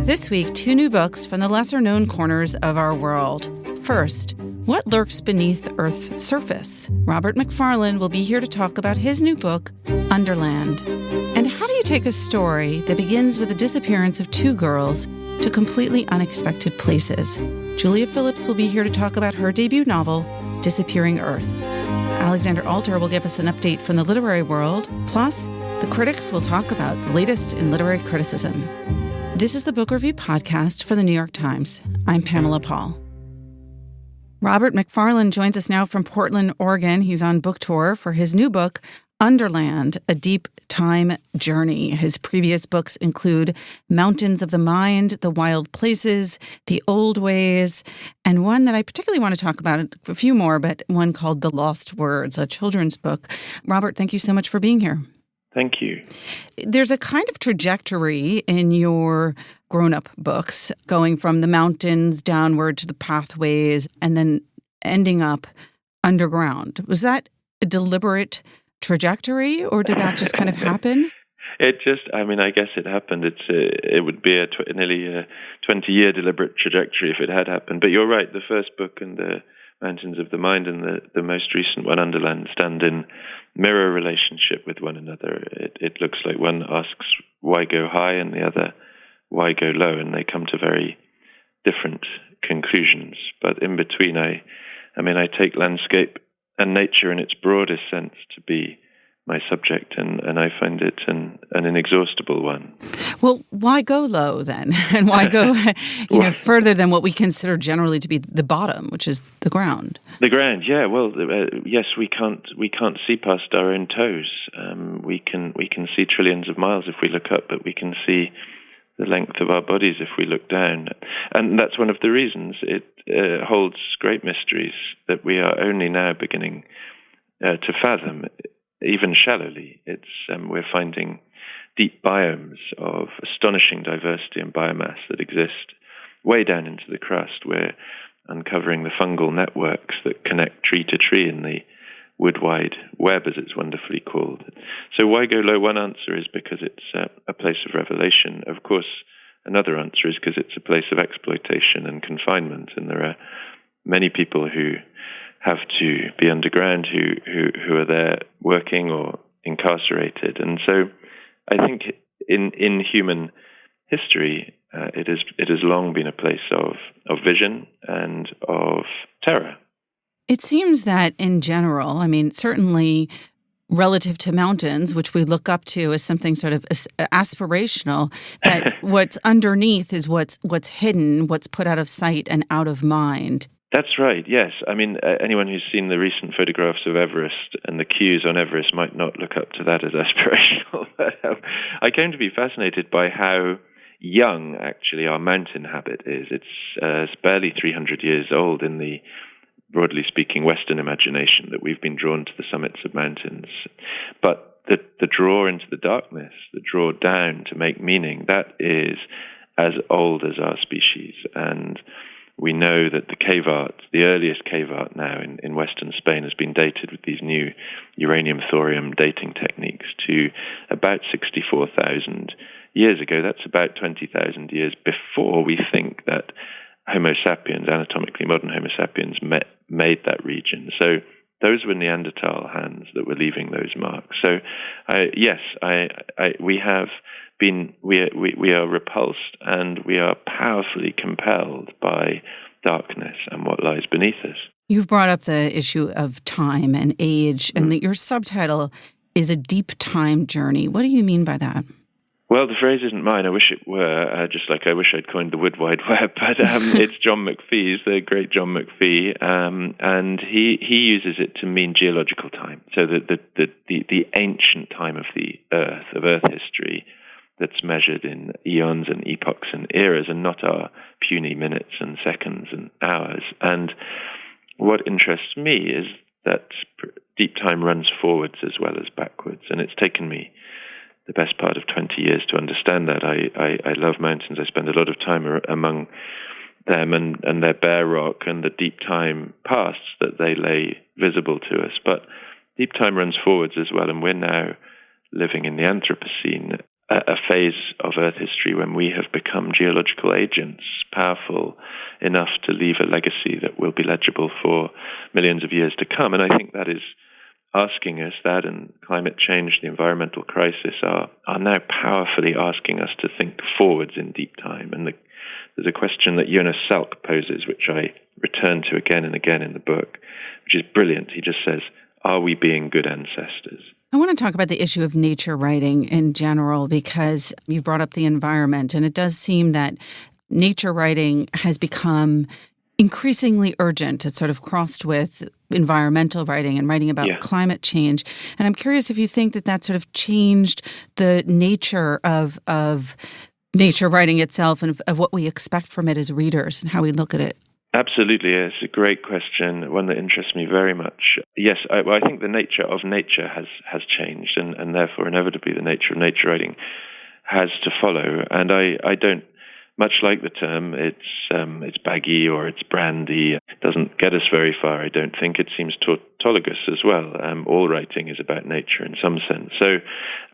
This week, 2 new books from the lesser-known corners of our world. First, What Lurks Beneath Earth's Surface? Robert Macfarlane will be here to talk about his new book, Underland. And how do you take a story that begins with the disappearance of 2 girls to completely unexpected places? Julia Phillips will be here to talk about her debut novel, Disappearing Earth. Alexander Alter will give us an update from the literary world. Plus, the critics will talk about the latest in literary criticism. This is the Book Review Podcast for the New York Times. I'm Pamela Paul. Robert Macfarlane joins us now from Portland, Oregon. He's on book tour for his new book, Underland, A Deep Time Journey. His previous books include Mountains of the Mind, The Wild Places, The Old Ways, and one that I particularly want to talk about, a few more, but one called The Lost Words, a children's book. Robert, thank you so much for being here. Thank you. There's a kind of trajectory in your grown-up books, going from the mountains downward to the pathways and then ending up underground. Was that a deliberate trajectory, or did that just kind of happen? I guess it happened. It would be nearly a 20-year deliberate trajectory if it had happened. But you're right, the first book and the Mountains of the Mind and the most recent one, Underland, stand in mirror relationship with one another. It looks like one asks, why go high, and the other, why go low? And they come to very different conclusions. But in between, I take landscape and nature in its broadest sense to be my subject, and I find it an inexhaustible one. Well, why go low then? And why go further than what we consider generally to be the bottom, which is the ground? The ground, yeah. Well, yes, we can't see past our own toes. We can see trillions of miles if we look up, but we can see the length of our bodies if we look down. And that's one of the reasons it holds great mysteries that we are only now beginning to fathom, even shallowly. We're finding deep biomes of astonishing diversity and biomass that exist way down into the crust. We're uncovering the fungal networks that connect tree to tree in the wood wide web, as it's wonderfully called. So why go low? One answer is because it's a place of revelation. Of course, another answer is because it's a place of exploitation and confinement, and there are many people who have to be underground who are there working or incarcerated. And so I think in human history, it has long been a place of vision and of terror. It seems that in general, certainly relative to mountains, which we look up to as something sort of aspirational, that what's underneath is what's hidden, what's put out of sight and out of mind. That's right, yes. Anyone who's seen the recent photographs of Everest and the queues on Everest might not look up to that as aspirational. But I came to be fascinated by how young, actually, our mountain habit is. It's barely 300 years old in the, broadly speaking, Western imagination that we've been drawn to the summits of mountains. But the draw into the darkness, the draw down to make meaning, that is as old as our species. And we know that the cave art, the earliest cave art now in Western Spain, has been dated with these new uranium-thorium dating techniques to about 64,000 years ago. That's about 20,000 years before we think that Homo sapiens, anatomically modern Homo sapiens, made that region. So those were Neanderthal hands that were leaving those marks. So we are repulsed, and we are powerfully compelled by darkness and what lies beneath us. You've brought up the issue of time and age, and that your subtitle is A Deep Time Journey. What do you mean by that? Well, the phrase isn't mine. I wish it were, just like I wish I'd coined the Wood Wide Web. But it's John McPhee's, the great John McPhee, and he uses it to mean geological time. So the ancient time of the Earth, of Earth history, that's measured in eons and epochs and eras, and not our puny minutes and seconds and hours. And what interests me is that deep time runs forwards as well as backwards, and it's taken me the best part of 20 years to understand that. I love mountains. I spend a lot of time among them and their bare rock and the deep time pasts that they lay visible to us. But deep time runs forwards as well, and we're now living in the Anthropocene. a phase of Earth history when we have become geological agents, powerful enough to leave a legacy that will be legible for millions of years to come. And I think that is asking us, that and climate change, the environmental crisis, are now powerfully asking us to think forwards in deep time. And there's a question that Jonas Salk poses, which I return to again and again in the book, which is brilliant. He just says, are we being good ancestors? I want to talk about the issue of nature writing in general, because you brought up the environment, and it does seem that nature writing has become increasingly urgent. It's sort of crossed with environmental writing and writing about climate change. And I'm curious if you think that sort of changed the nature of nature writing itself and of what we expect from it as readers and how we look at it. Absolutely. It's a great question, one that interests me very much. Yes, I think the nature of nature has changed, and therefore inevitably the nature of nature writing has to follow. And I don't much like the term. It's baggy or it's brandy. It doesn't get us very far, I don't think. It seems tautologous as well. All writing is about nature in some sense. So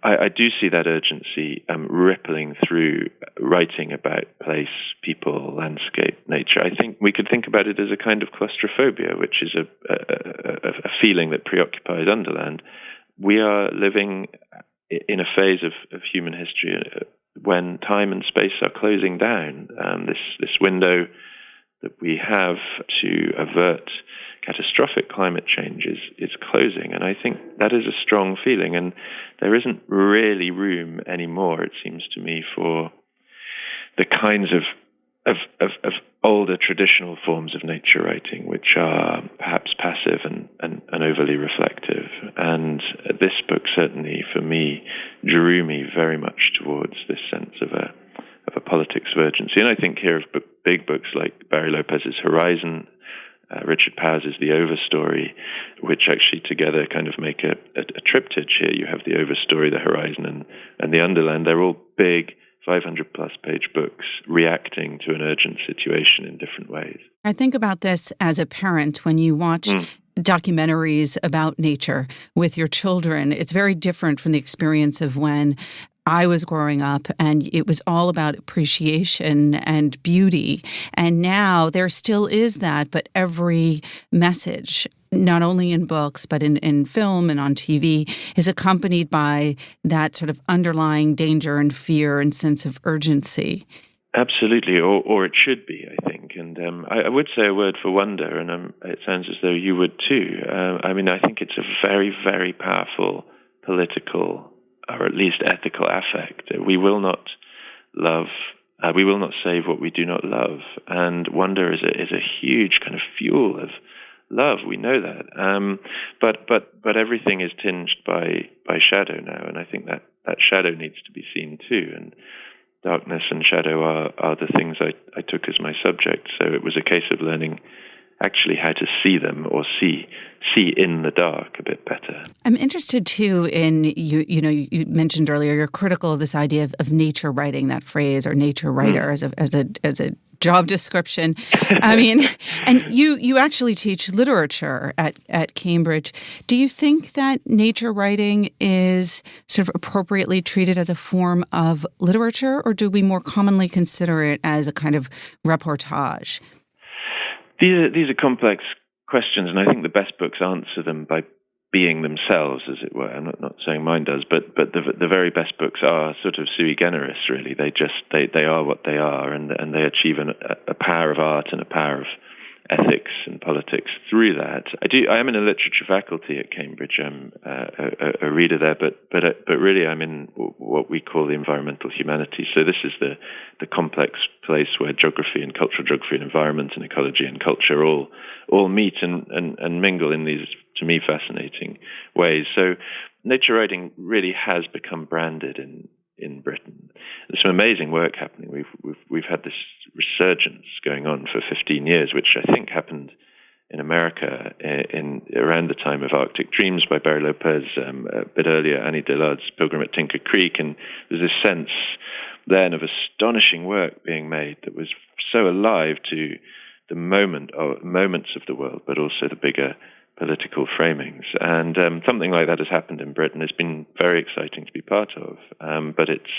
I do see that urgency rippling through writing about place, people, landscape, nature. I think we could think about it as a kind of claustrophobia, which is a feeling that preoccupies Underland. We are living in a phase of human history when time and space are closing down. This window that we have to avert catastrophic climate change is closing, and I think that is a strong feeling, and there isn't really room anymore, it seems to me, for the kinds of older traditional forms of nature writing, which are perhaps passive and overly reflective. And this book certainly, for me, drew me very much towards this sense of a politics of urgency. And I think here of big books like Barry Lopez's Horizon, Richard Powers' The Overstory, which actually together kind of make a triptych here. You have The Overstory, The Horizon, and The Underland. They're all big 500-plus page books reacting to an urgent situation in different ways. I think about this as a parent when you watch documentaries about nature with your children. It's very different from the experience of when I was growing up, and it was all about appreciation and beauty. And now there still is that, but every message, not only in books, but in film and on TV, is accompanied by that sort of underlying danger and fear and sense of urgency. Absolutely, or it should be, I think. And I would say a word for wonder, and it sounds as though you would too. I think it's a very, very powerful political, or at least ethical affect. We will not love, we will not save what we do not love. And wonder is a huge kind of fuel of love. We know that. But everything is tinged by shadow now, and I think that shadow needs to be seen too. And darkness and shadow are the things I took as my subject. So it was a case of learning actually how to see them, or see in the dark a bit better. I'm interested too in you mentioned earlier you're critical of this idea of nature writing, that phrase, or nature writer as a job description. I mean, and you actually teach literature at Cambridge. Do you think that nature writing is sort of appropriately treated as a form of literature, or do we more commonly consider it as a kind of reportage? These are complex questions, and I think the best books answer them by being themselves, as it were. I'm not saying mine does, but the very best books are sort of sui generis, really. They are what they are, and they achieve a power of art and a power of ethics and politics through that. I am in a literature faculty at Cambridge. I'm a reader there, but really I'm in what we call the environmental humanities. So this is the complex place where geography and cultural geography and environment and ecology and culture all meet and mingle in these, to me, fascinating ways. So nature writing really has become branded in Britain. There's some amazing work happening. We've had this resurgence going on for 15 years, which I think happened in America in around the time of Arctic Dreams by Barry Lopez, a bit earlier Annie Dillard's Pilgrim at Tinker Creek, and there's this sense then of astonishing work being made that was so alive to the moments of the world, but also the bigger political framings. And something like that has happened in Britain. It's been very exciting to be part of, but it's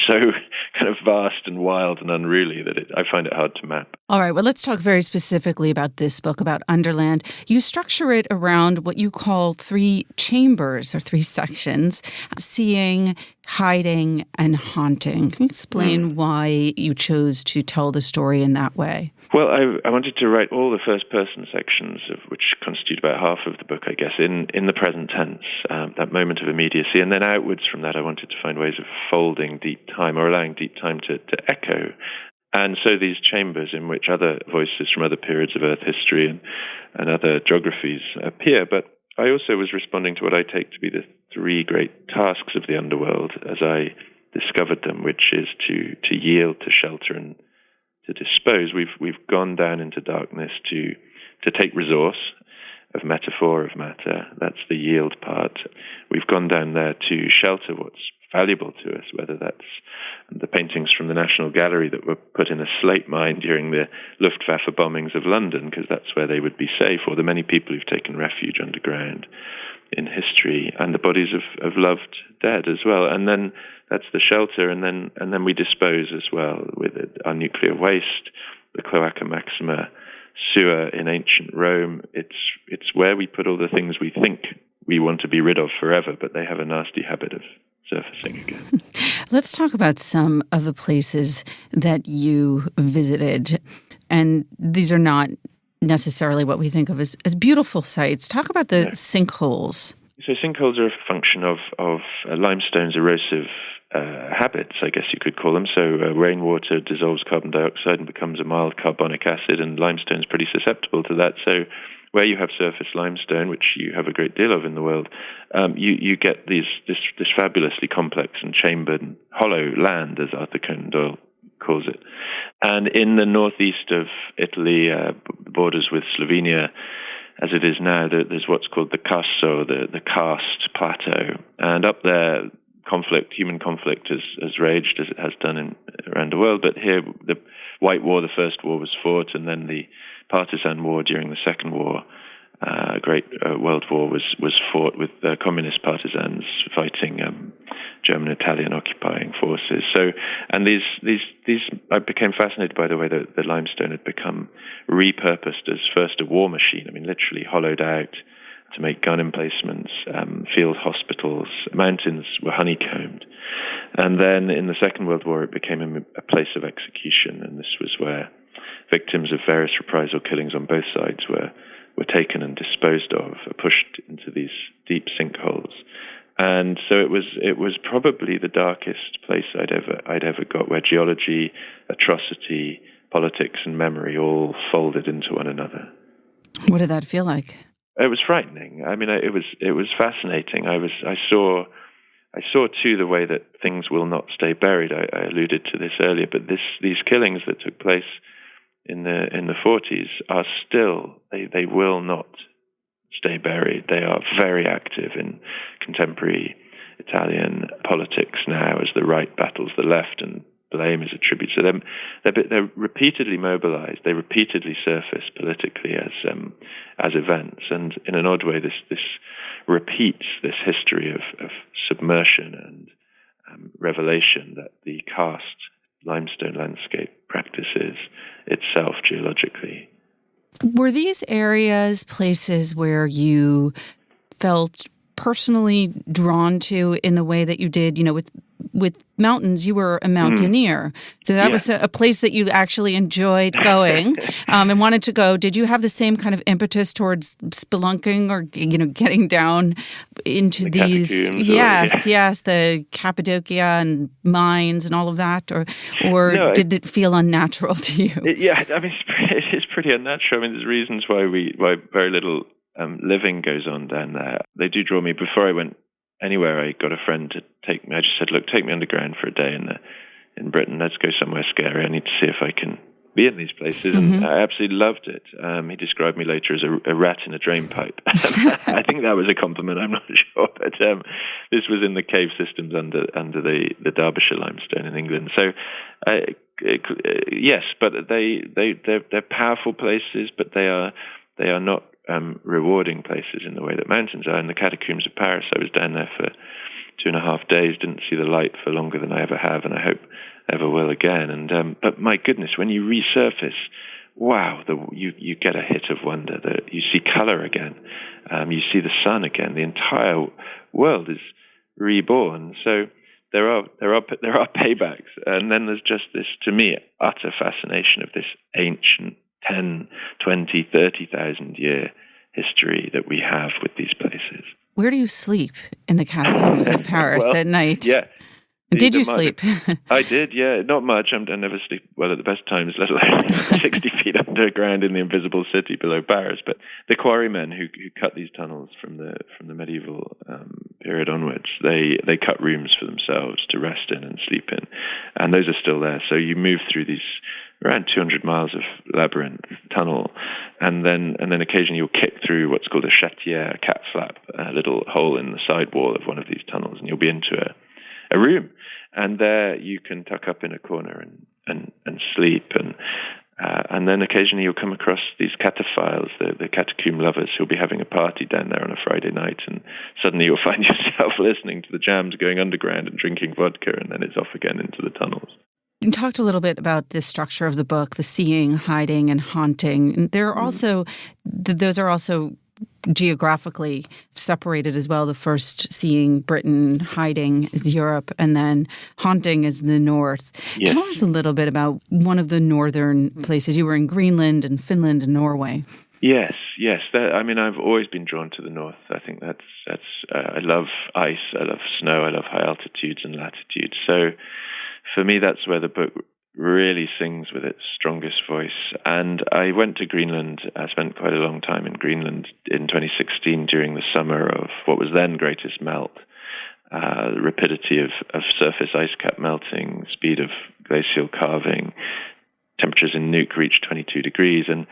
so kind of vast and wild and unruly that I find it hard to map. All right, well, let's talk very specifically about this book, about Underland. You structure it around what you call 3 chambers or 3 sections: seeing, hiding, and haunting. Can you explain why you chose to tell the story in that way? Well, I wanted to write all the first-person sections, of which constitute about half of the book, I guess, in the present tense, that moment of immediacy. And then outwards from that, I wanted to find ways of folding deep time or allowing deep time to echo. And so these chambers in which other voices from other periods of Earth history and other geographies appear. But I also was responding to what I take to be the 3 great tasks of the underworld as I discovered them, which is to yield, to shelter, and to dispose. We've gone down into darkness to take resource of metaphor, of matter. That's the yield part. We've gone down there to shelter what's valuable to us, whether that's the paintings from the National Gallery that were put in a slate mine during the Luftwaffe bombings of London, because that's where they would be safe, or the many people who've taken refuge underground in history, and the bodies of loved dead as well. And then that's the shelter, and then we dispose as well with our nuclear waste, the Cloaca Maxima sewer in ancient Rome. It's where we put all the things we think we want to be rid of forever, but they have a nasty habit of surfacing again. Let's talk about some of the places that you visited. And these are not necessarily what we think of as beautiful sites. Talk about the sinkholes. So sinkholes are a function of limestone's erosive habits, I guess you could call them. So rainwater dissolves carbon dioxide and becomes a mild carbonic acid, and limestone's pretty susceptible to that. So where you have surface limestone, which you have a great deal of in the world, you get this fabulously complex and chambered hollow land, as Arthur Conan Doyle calls it. And in the northeast of Italy, borders with Slovenia, as it is now, there's what's called the Carso, the karst plateau. And up there, human conflict has raged, as it has done around the world. But here, the White War, the First War, was fought, and then the Partisan War during the Second War, Great World War, was fought with communist partisans fighting German and Italian occupying forces. So, and these I became fascinated by the way that the limestone had become repurposed as first a war machine. I mean, literally hollowed out to make gun emplacements, field hospitals. Mountains were honeycombed. And then in the Second World War, it became a place of execution, and this was where victims of various reprisal killings on both sides were taken and disposed of, pushed into these deep sinkholes. And so it was probably the darkest place I'd ever got, where geology, atrocity, politics, and memory all folded into one another. What did that feel like? It was frightening. I mean, it was fascinating. I saw too the way that things will not stay buried. I alluded to this earlier, but these killings that took place in the 40s are still, they will not stay buried. They are very active in contemporary Italian politics now, as the right battles the left and blame is attributed to them. They're repeatedly mobilized. They repeatedly surface politically as events, and in an odd way, this repeats this history of submersion and revelation that the karst limestone landscape practices itself geologically. Were these areas places where you felt personally drawn to in the way that you did, with mountains? You were a mountaineer. So that was a place that you actually enjoyed going and wanted to go. Did you have the same kind of impetus towards spelunking or, getting down into these? Yes, the Cappadocia and mines and all of that, or no, did it feel unnatural to you? It is pretty unnatural. I mean, there's reasons why very little living goes on down there. They do draw me. Before I went anywhere, I got a friend to take me. I just said, look, take me underground for a day in Britain. Let's go somewhere scary. I need to see if I can be in these places. Mm-hmm. And I absolutely loved it. He described me later as a rat in a drain pipe. I think that was a compliment. I'm not sure. But this was in the cave systems under the Derbyshire limestone in England. So, yes, but they're powerful places, but they are not rewarding places in the way that mountains are. In the catacombs of Paris, I was down there for 2.5 days, didn't see the light for longer than I ever have, and I hope ever will again. And but my goodness, when you resurface, wow, you get a hit of wonder. That you see color again, you see the sun again. The entire world is reborn. So there are paybacks, and then there's just this, to me, utter fascination of this ancient 10, 20, 30,000 year history that we have with these places. Where do you sleep in the catacombs of Paris at night? Yeah. Did you sleep? I did, yeah. Not much. I never sleep well at the best times, let alone 60 feet underground in the invisible city below Paris. But the quarrymen who cut these tunnels from the medieval period onwards, they cut rooms for themselves to rest in and sleep in, and those are still there. So you move through these around 200 miles of labyrinth tunnel, and then occasionally you'll kick through what's called a chatière, a cat flap, a little hole in the side wall of one of these tunnels, and you'll be into a room, and there you can tuck up in a corner and sleep, and then occasionally you'll come across these cataphiles, the catacomb lovers, who'll be having a party down there on a Friday night, and suddenly you'll find yourself listening to the jams going underground and drinking vodka, and then it's off again into the tunnels. You talked a little bit about the structure of the book, the seeing, hiding, and haunting. And there are also, those are also geographically separated as well. The first, seeing, Britain, hiding is Europe, and then haunting is the north. Yes. Tell us a little bit about one of the northern places. You were in Greenland and Finland and Norway. Yes. I've always been drawn to the north. I think that's. I love ice. I love snow. I love high altitudes and latitudes. So, for me, that's where the book really sings with its strongest voice. And I went to Greenland. I spent quite a long time in Greenland in 2016 during the summer of what was then greatest melt. The rapidity of surface ice cap melting, speed of glacial calving. Temperatures in Nuuk reached 22 degrees, and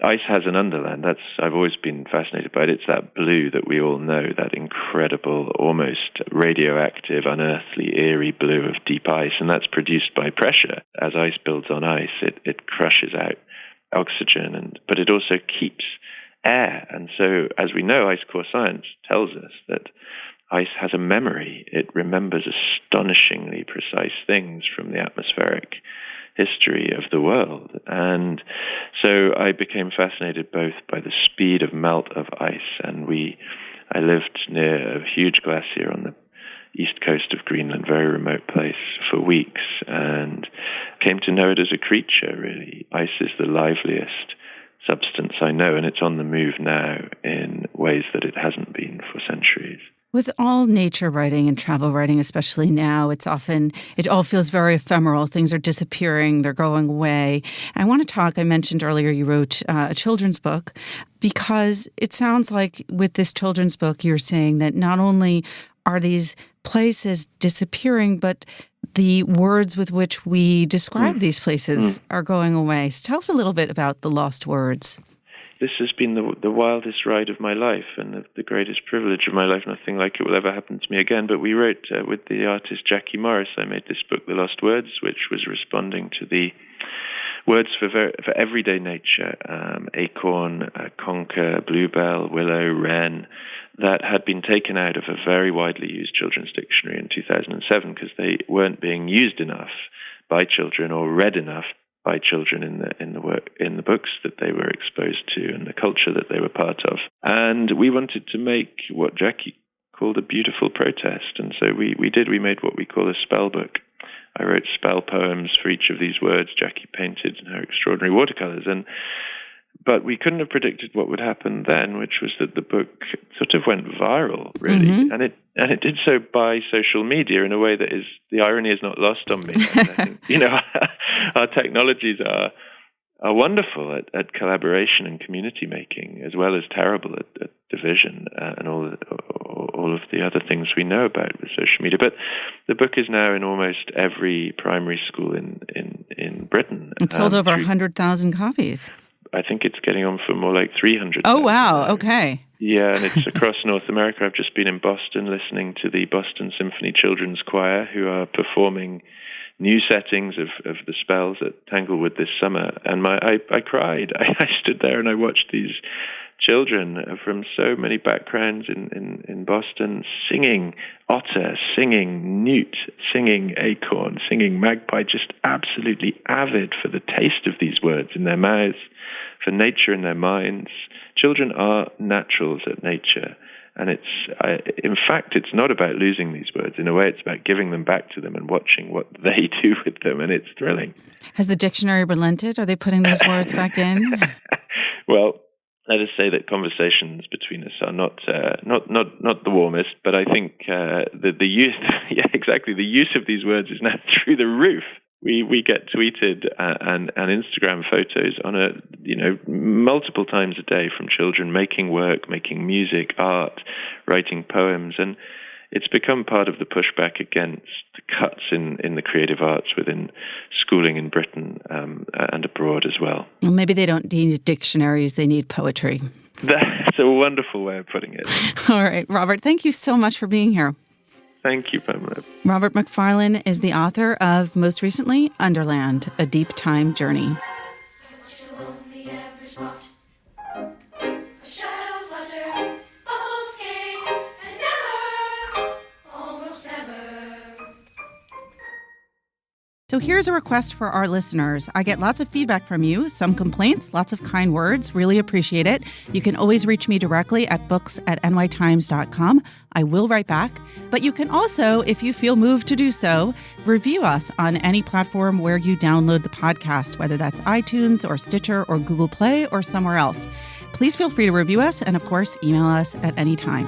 ice has an underland. I've always been fascinated by it. It's that blue that we all know, that incredible, almost radioactive, unearthly, eerie blue of deep ice, and that's produced by pressure. As ice builds on ice, it crushes out oxygen, but it also keeps air. And so, as we know, ice core science tells us that ice has a memory. It remembers astonishingly precise things from the atmospheric history of the world. And so I became fascinated both by the speed of melt of ice, and I lived near a huge glacier on the east coast of Greenland, very remote place, for weeks, and came to know it as a creature, really. Ice is the liveliest substance I know, and it's on the move now in ways that it hasn't been for centuries. With all nature writing and travel writing, especially now, it all feels very ephemeral. Things are disappearing. They're going away. I want to talk, I mentioned earlier you wrote a children's book, because it sounds like with this children's book, you're saying that not only are these places disappearing, but the words with which we describe these places are going away. So tell us a little bit about the lost words. This has been the wildest ride of my life and the greatest privilege of my life. Nothing like it will ever happen to me again. But we wrote with the artist Jackie Morris. I made this book, The Lost Words, which was responding to the words for everyday nature, acorn, conker, bluebell, willow, wren, that had been taken out of a very widely used children's dictionary in 2007 because they weren't being used enough by children or read enough by children in the books that they were exposed to and the culture that they were part of. And we wanted to make what Jackie called a beautiful protest. And so we made what we call a spell book. I wrote spell poems for each of these words. Jackie painted her extraordinary watercolors. But we couldn't have predicted what would happen then, which was that the book sort of went viral, really. Mm-hmm. And it did so by social media in a way that the irony is not lost on me. I think, our technologies are wonderful at collaboration and community making, as well as terrible at division and all of the other things we know about with social media. But the book is now in almost every primary school in Britain. It sold over 100,000 copies. I think it's getting on for more like 300. Oh, wow. Okay. Yeah, and it's across North America. I've just been in Boston listening to the Boston Symphony Children's Choir, who are performing new settings of the spells at Tanglewood this summer. And I cried. I stood there and I watched these children from so many backgrounds in Boston singing otter, singing newt, singing acorn, singing magpie, just absolutely avid for the taste of these words in their mouths, for nature in their minds. Children are naturals at nature. And in fact, it's not about losing these words. In a way, it's about giving them back to them and watching what they do with them, and it's thrilling. Has the dictionary relented? Are they putting those words back in? Well, let us say that conversations between us are not the warmest, but I think the use, yeah, exactly, the use of these words is now through the roof. We get tweeted and Instagram photos on multiple times a day from children making work, making music, art, writing poems, and it's become part of the pushback against the cuts in the creative arts within schooling in Britain and abroad as well. Well, maybe they don't need dictionaries, they need poetry. That's a wonderful way of putting it. All right, Robert, thank you so much for being here. Thank you, Pamela. Robert Macfarlane is the author of, most recently, Underland, A Deep Time Journey. So here's a request for our listeners. I get lots of feedback from you, some complaints, lots of kind words. Really appreciate it. You can always reach me directly at books@nytimes.com. I will write back. But you can also, if you feel moved to do so, review us on any platform where you download the podcast, whether that's iTunes or Stitcher or Google Play or somewhere else. Please feel free to review us and, of course, email us at any time.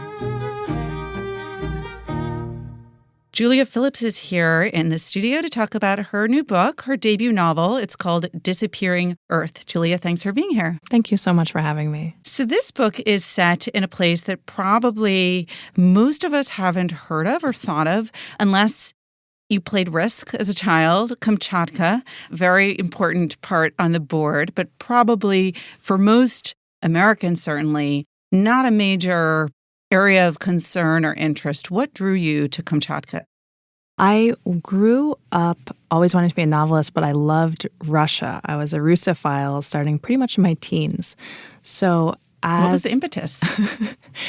Julia Phillips is here in the studio to talk about her new book, her debut novel. It's called Disappearing Earth. Julia, thanks for being here. Thank you so much for having me. So this book is set in a place that probably most of us haven't heard of or thought of unless you played Risk as a child, Kamchatka, very important part on the board, but probably for most Americans, certainly, not a major area of concern or interest. What drew you to Kamchatka? I grew up always wanting to be a novelist, but I loved Russia. I was a Russophile starting pretty much in my teens. So what was the impetus?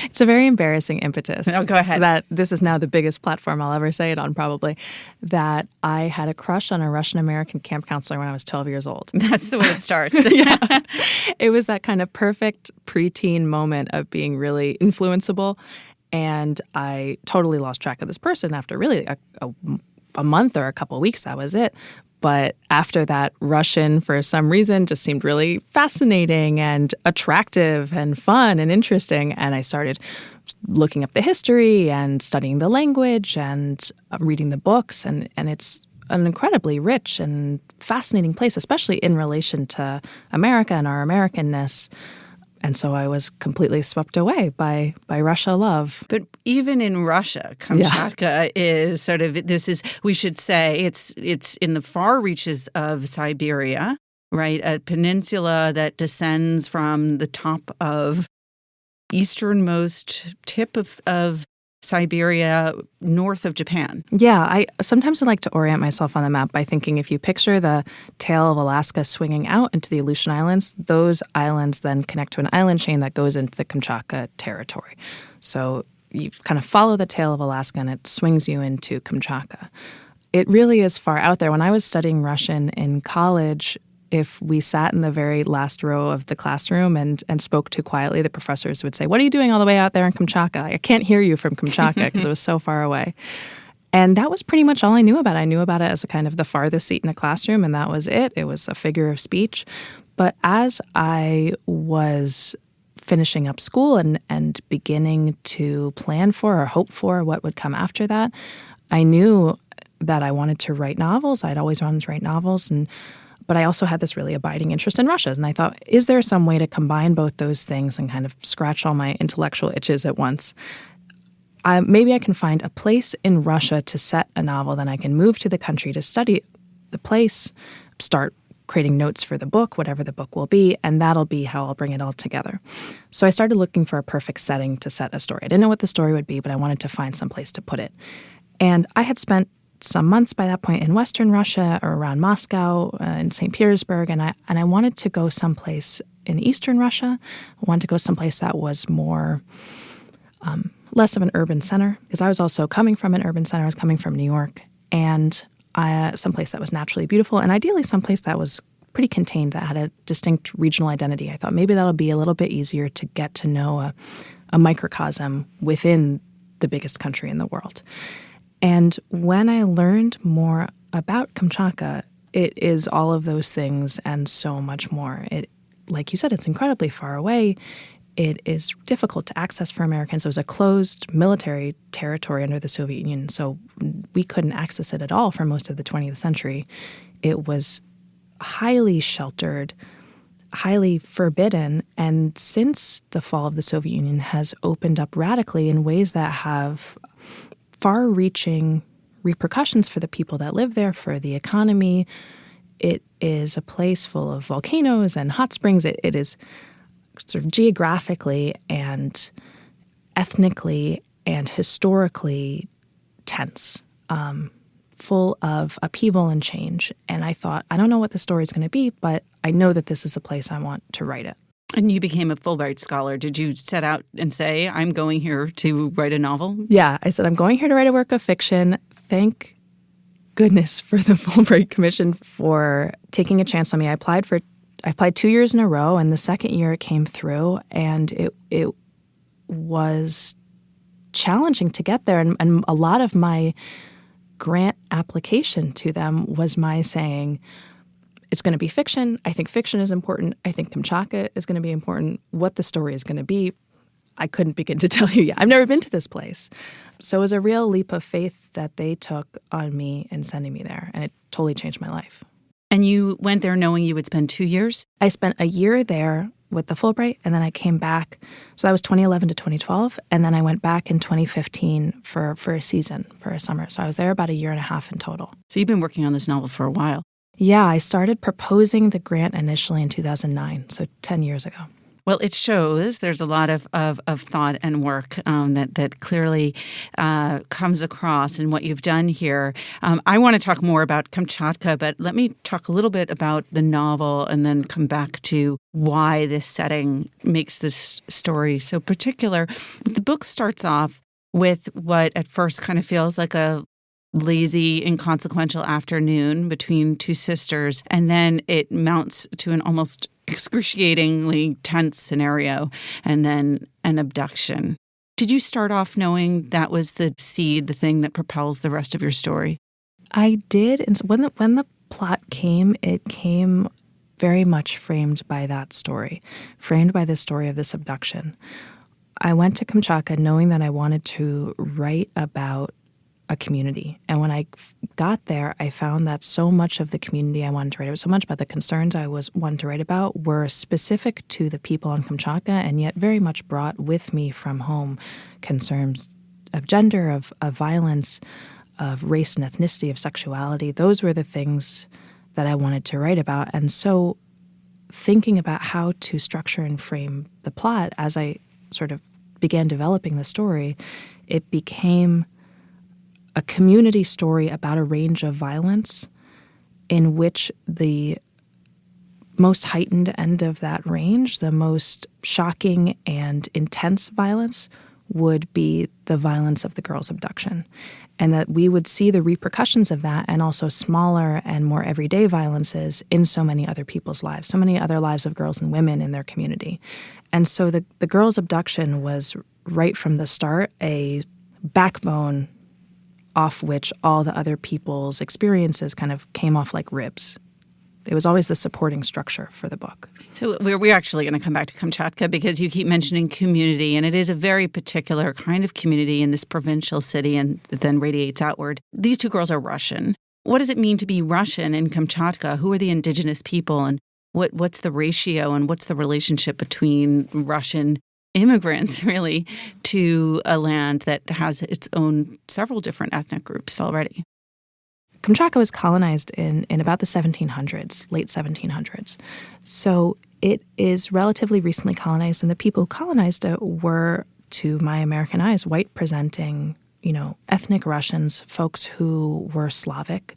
It's a very embarrassing impetus. Oh, go ahead. That this is now the biggest platform I'll ever say it on, probably. That I had a crush on a Russian-American camp counselor when I was 12 years old. That's the way it starts. Yeah. It was that kind of perfect preteen moment of being really influenceable. And I totally lost track of this person after really a month or a couple of weeks. That was it. But after that, Russian, for some reason, just seemed really fascinating and attractive and fun and interesting. And I started looking up the history and studying the language and reading the books. And it's an incredibly rich and fascinating place, especially in relation to America and our Americanness. And so I was completely swept away by Russia love. But even in Russia, Kamchatka is sort of, we should say, it's in the far reaches of Siberia, right? A peninsula that descends from the top of easternmost tip of Siberia, north of Japan. Yeah, I sometimes like to orient myself on the map by thinking if you picture the tail of Alaska swinging out into the Aleutian Islands, those islands then connect to an island chain that goes into the Kamchatka territory. So you kind of follow the tail of Alaska and it swings you into Kamchatka. It really is far out there. When I was studying Russian in college, if we sat in the very last row of the classroom and spoke too quietly, the professors would say, "What are you doing all the way out there in Kamchatka? I can't hear you from Kamchatka," because it was so far away. And that was pretty much all I knew about it. I knew about it as a kind of the farthest seat in a classroom, and that was it. It was a figure of speech. But as I was finishing up school and beginning to plan for or hope for what would come after that, I knew that I wanted to write novels. I'd always wanted to write novels, but I also had this really abiding interest in Russia. And I thought, is there some way to combine both those things and kind of scratch all my intellectual itches at once? Maybe I can find a place in Russia to set a novel, then I can move to the country to study the place, start creating notes for the book, whatever the book will be, and that'll be how I'll bring it all together. So I started looking for a perfect setting to set a story. I didn't know what the story would be, but I wanted to find some place to put it. And I had spent some months by that point in Western Russia or around Moscow, in St. Petersburg, and I wanted to go someplace in eastern Russia. I wanted to go someplace that was more, less of an urban center, because I was also coming from an urban center. I was coming from New York, and someplace that was naturally beautiful, and ideally someplace that was pretty contained, that had a distinct regional identity. I thought maybe that'll be a little bit easier to get to know a microcosm within the biggest country in the world. And when I learned more about Kamchatka, it is all of those things and so much more. It, like you said, it's incredibly far away. It is difficult to access for Americans. It was a closed military territory under the Soviet Union, so we couldn't access it at all for most of the 20th century. It was highly sheltered, highly forbidden, and since the fall of the Soviet Union has opened up radically in ways that have far-reaching repercussions for the people that live there, for the economy. It is a place full of volcanoes and hot springs. It is sort of geographically and ethnically and historically tense, full of upheaval and change. And I thought, I don't know what the story is going to be, but I know that this is a place I want to write it. And you became a Fulbright scholar. Did you set out and say, I'm going here to write a novel? Yeah, I said, I'm going here to write a work of fiction. Thank goodness for the Fulbright Commission for taking a chance on me. I applied 2 years in a row, and the second year it came through, and it was challenging to get there. And a lot of my grant application to them was my saying, it's going to be fiction. I think fiction is important. I think Kamchatka is going to be important. What the story is going to be, I couldn't begin to tell you yet. I've never been to this place. So it was a real leap of faith that they took on me in sending me there, and it totally changed my life. And you went there knowing you would spend 2 years? I spent a year there with the Fulbright, and then I came back. So that was 2011 to 2012, and then I went back in 2015 for a season, for a summer. So I was there about a year and a half in total. So you've been working on this novel for a while. Yeah, I started proposing the grant initially in 2009, so 10 years ago. Well, it shows there's a lot of thought and work that clearly comes across in what you've done here. I want to talk more about Kamchatka, but let me talk a little bit about the novel and then come back to why this setting makes this story so particular. The book starts off with what at first kind of feels like a lazy, inconsequential afternoon between two sisters, and then it mounts to an almost excruciatingly tense scenario, and then an abduction. Did you start off knowing that was the seed, the thing that propels the rest of your story? I did. And so when the plot came, it came very much framed by that story, framed by the story of this abduction. I went to Kamchatka knowing that I wanted to write about a community. And when I got there, I found that so much of the community I wanted to write about, so much about the concerns I wanted to write about were specific to the people on Kamchatka, and yet very much brought with me from home concerns of gender, of violence, of race and ethnicity, of sexuality. Those were the things that I wanted to write about. And so thinking about how to structure and frame the plot as I sort of began developing the story, it became a community story about a range of violence in which the most heightened end of that range, the most shocking and intense violence, would be the violence of the girl's abduction. And that we would see the repercussions of that and also smaller and more everyday violences in so many other people's lives, so many other lives of girls and women in their community. And so the girl's abduction was right from the start a backbone off which all the other people's experiences kind of came off like ribs. It was always the supporting structure for the book. So we're actually going to come back to Kamchatka because you keep mentioning community, and it is a very particular kind of community in this provincial city and then radiates outward. These two girls are Russian. What does it mean to be Russian in Kamchatka? Who are the indigenous people, and what's the ratio and what's the relationship between Russian immigrants, really, to a land that has its own several different ethnic groups already? Kamchatka was colonized in about the 1700s, late 1700s. So it is relatively recently colonized, and the people who colonized it were, to my American eyes, white-presenting, ethnic Russians, folks who were Slavic,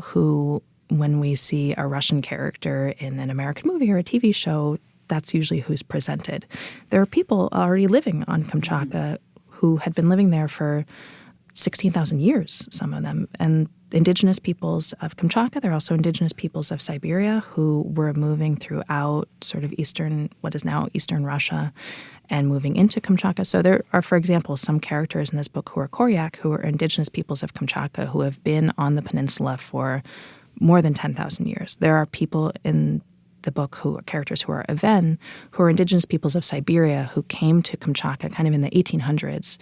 who, when we see a Russian character in an American movie or a TV show, that's usually who's presented. There are people already living on Kamchatka who had been living there for 16,000 years, some of them. And indigenous peoples of Kamchatka, there are also indigenous peoples of Siberia who were moving throughout sort of what is now Eastern Russia, and moving into Kamchatka. So there are, for example, some characters in this book who are Koryak, who are indigenous peoples of Kamchatka, who have been on the peninsula for more than 10,000 years. There are people in the book who are characters who are Aven, who are indigenous peoples of Siberia, who came to Kamchatka kind of in the 1800s,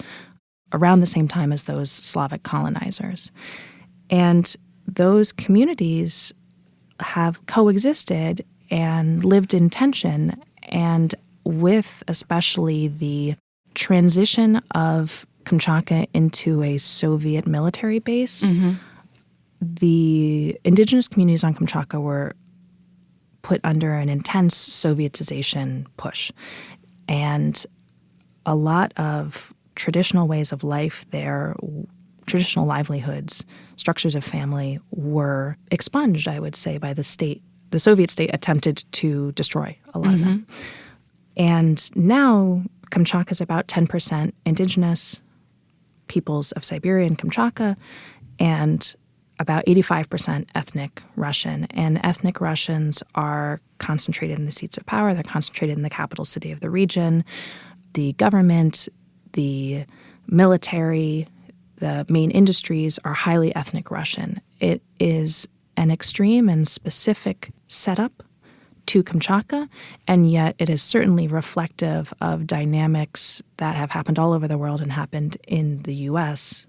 around the same time as those Slavic colonizers. And those communities have coexisted and lived in tension, and with especially the transition of Kamchatka into a Soviet military base, the indigenous communities on Kamchatka were put under an intense Sovietization push. And a lot of traditional ways of life there, traditional livelihoods, structures of family were expunged, I would say, by the state. The Soviet state attempted to destroy a lot of them. And now Kamchatka is about 10% indigenous peoples of Siberia and Kamchatka, and about 85% ethnic Russian. And ethnic Russians are concentrated in the seats of power. They're concentrated in the capital city of the region. The government, the military, the main industries are highly ethnic Russian. It is an extreme and specific setup to Kamchatka, and yet it is certainly reflective of dynamics that have happened all over the world and happened in the U.S.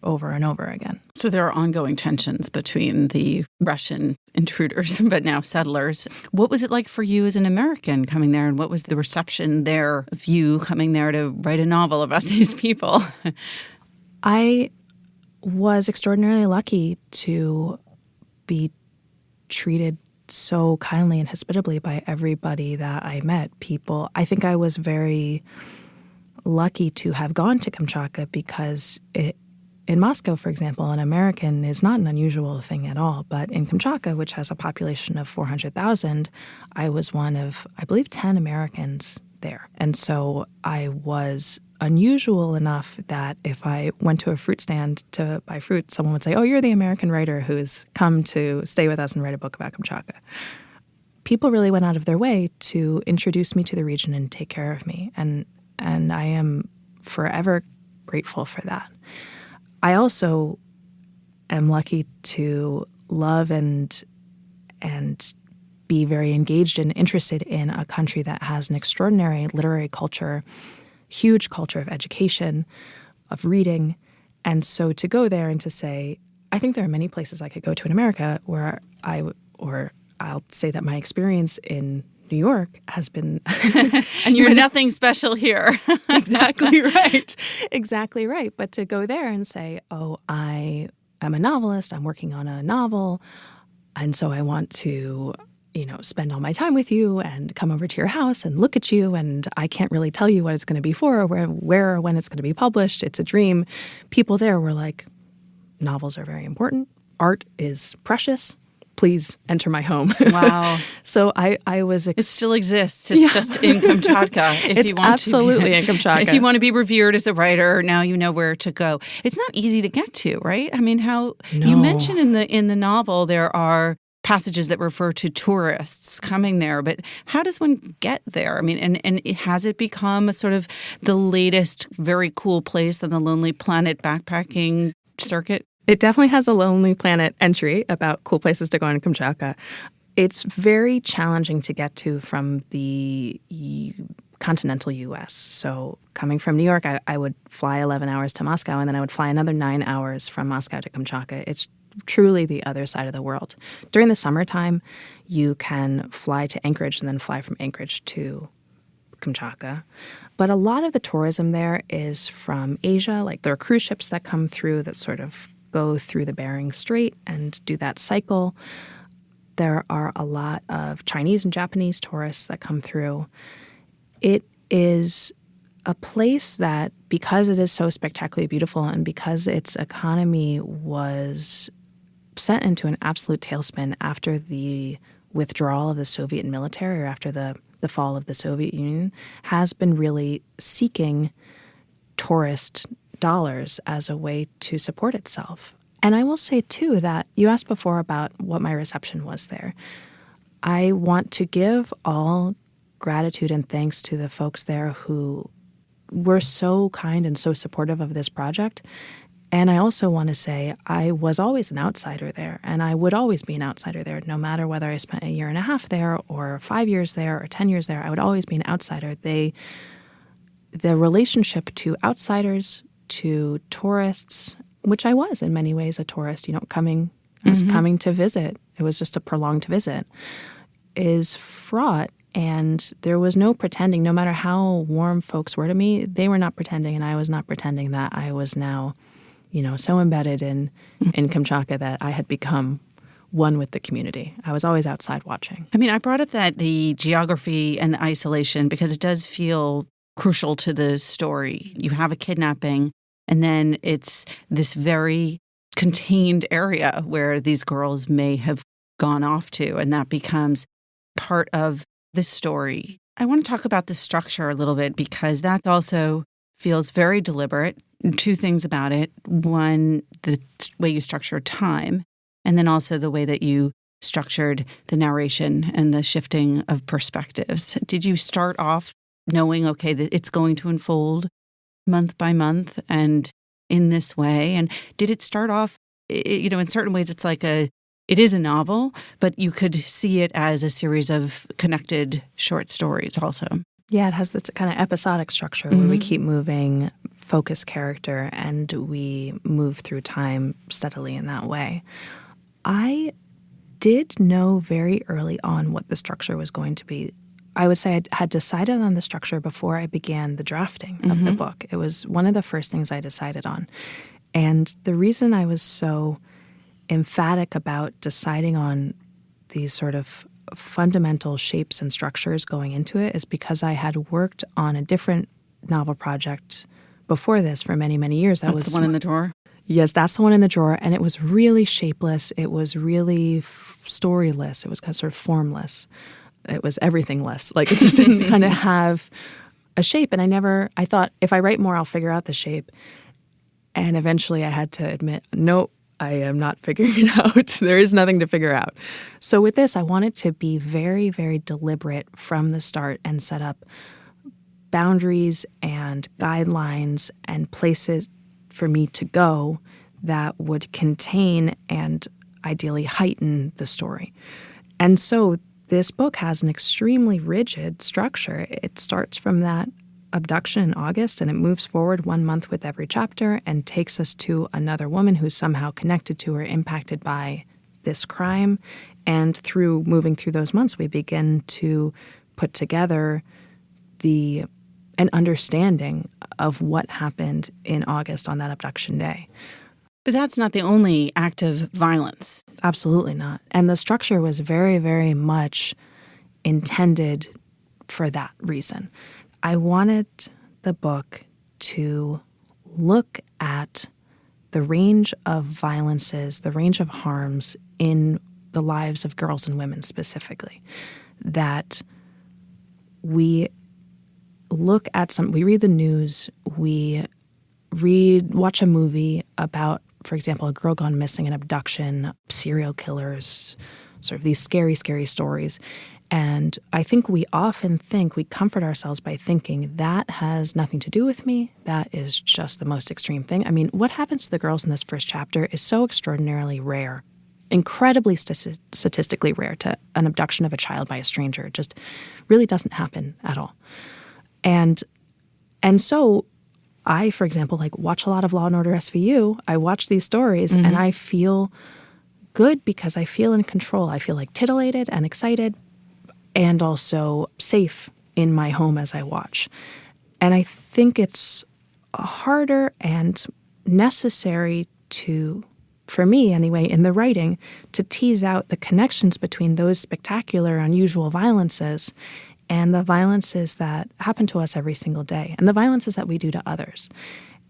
over and over again. So there are ongoing tensions between the Russian intruders, but now settlers. What was it like for you as an American coming there, and what was the reception there of you coming there to write a novel about these people? I was extraordinarily lucky to be treated so kindly and hospitably by everybody that I met. I think I was very lucky to have gone to Kamchatka because in Moscow, for example, an American is not an unusual thing at all. But in Kamchatka, which has a population of 400,000, I was one of, I believe, 10 Americans there. And so I was unusual enough that if I went to a fruit stand to buy fruit, someone would say, "Oh, you're the American writer who's come to stay with us and write a book about Kamchatka." People really went out of their way to introduce me to the region and take care of me. And I am forever grateful for that. I also am lucky to love and be very engaged and interested in a country that has an extraordinary literary culture, huge culture of education, of reading. And so to go there and to say, I think there are many places I could go to in America where I'll say that my experience in New York has been... and you're nothing special here. Exactly right. Exactly right. But to go there and say, oh, I am a novelist, I'm working on a novel, and so I want to, spend all my time with you and come over to your house and look at you, and I can't really tell you what it's going to be for or where or when it's going to be published. It's a dream. People there were like, novels are very important. Art is precious. Please enter my home. Wow. So I was... It still exists. It's just in Kamchatka. It's absolutely in Kamchatka. If you want to be revered as a writer, now you know where to go. It's not easy to get to, right? I mean, you mentioned in the novel there are passages that refer to tourists coming there, but how does one get there? I mean, and has it become a sort of the latest very cool place on the Lonely Planet backpacking circuit? It definitely has a Lonely Planet entry about cool places to go in Kamchatka. It's very challenging to get to from the continental U.S. So coming from New York, I would fly 11 hours to Moscow, and then I would fly another 9 hours from Moscow to Kamchatka. It's truly the other side of the world. During the summertime, you can fly to Anchorage and then fly from Anchorage to Kamchatka. But a lot of the tourism there is from Asia. Like there are cruise ships that come through that sort of go through the Bering Strait and do that cycle. There are a lot of Chinese and Japanese tourists that come through. It is a place that, because it is so spectacularly beautiful and because its economy was sent into an absolute tailspin after the withdrawal of the Soviet military, or after the the fall of the Soviet Union, has been really seeking tourist dollars as a way to support itself. And I will say, too, that you asked before about what my reception was there. I want to give all gratitude and thanks to the folks there who were so kind and so supportive of this project. And I also want to say I was always an outsider there, and I would always be an outsider there, no matter whether I spent a year and a half there or 5 years there or 10 years there. I would always be an outsider. The relationship to outsiders, to tourists, which I was in many ways a tourist, I was coming to visit. It was just a prolonged visit, is fraught. And there was no pretending, no matter how warm folks were to me, they were not pretending, and I was not pretending that I was now, so embedded in Kamchatka that I had become one with the community. I was always outside watching. I mean, I brought up the geography and the isolation because it does feel crucial to the story. You have a kidnapping, and then it's this very contained area where these girls may have gone off to, and that becomes part of this story. I want to talk about the structure a little bit because that also feels very deliberate. Two things about it. One, the way you structure time, and then also the way that you structured the narration and the shifting of perspectives. Did you start off knowing, okay, that it's going to unfold month by month and in this way? And did it start off, in certain ways it's like it is a novel, but you could see it as a series of connected short stories also. Yeah, it has this kind of episodic structure where we keep moving focus character and we move through time steadily in that way. I did know very early on what the structure was going to be. I would say I had decided on the structure before I began the drafting of the book. It was one of the first things I decided on. And the reason I was so emphatic about deciding on these sort of fundamental shapes and structures going into it is because I had worked on a different novel project before this for many, many years. That's the one in the drawer? Yes, that's the one in the drawer. And it was really shapeless. It was really storyless. It was kind of sort of formless. It was everythingless. Like it just didn't kind of have a shape. And I thought if I write more, I'll figure out the shape. And eventually I had to admit, nope, I am not figuring it out. There is nothing to figure out. So with this, I wanted to be very, very deliberate from the start and set up boundaries and guidelines and places for me to go that would contain and ideally heighten the story. And so this book has an extremely rigid structure. It starts from that abduction in August, and it moves forward 1 month with every chapter and takes us to another woman who's somehow connected to or impacted by this crime. And through moving through those months, we begin to put together an understanding of what happened in August on that abduction day. But that's not the only act of violence. Absolutely not. And the structure was very, very much intended for that reason. I wanted the book to look at the range of violences, the range of harms in the lives of girls and women specifically. That we look at we read the news, we watch a movie about, for example, a girl gone missing, an abduction, serial killers, sort of these scary, scary stories. And I think we comfort ourselves by thinking that has nothing to do with me. That is just the most extreme thing. I mean, what happens to the girls in this first chapter is so extraordinarily rare, incredibly statistically rare. To an abduction of a child by a stranger just really doesn't happen at all. And so I, for example, watch a lot of Law & Order SVU. I watch these stories and I feel good because I feel in control. I feel titillated and excited, and also safe in my home as I watch. And I think it's harder and necessary for me anyway, in the writing, to tease out the connections between those spectacular, unusual violences and the violences that happen to us every single day, and the violences that we do to others.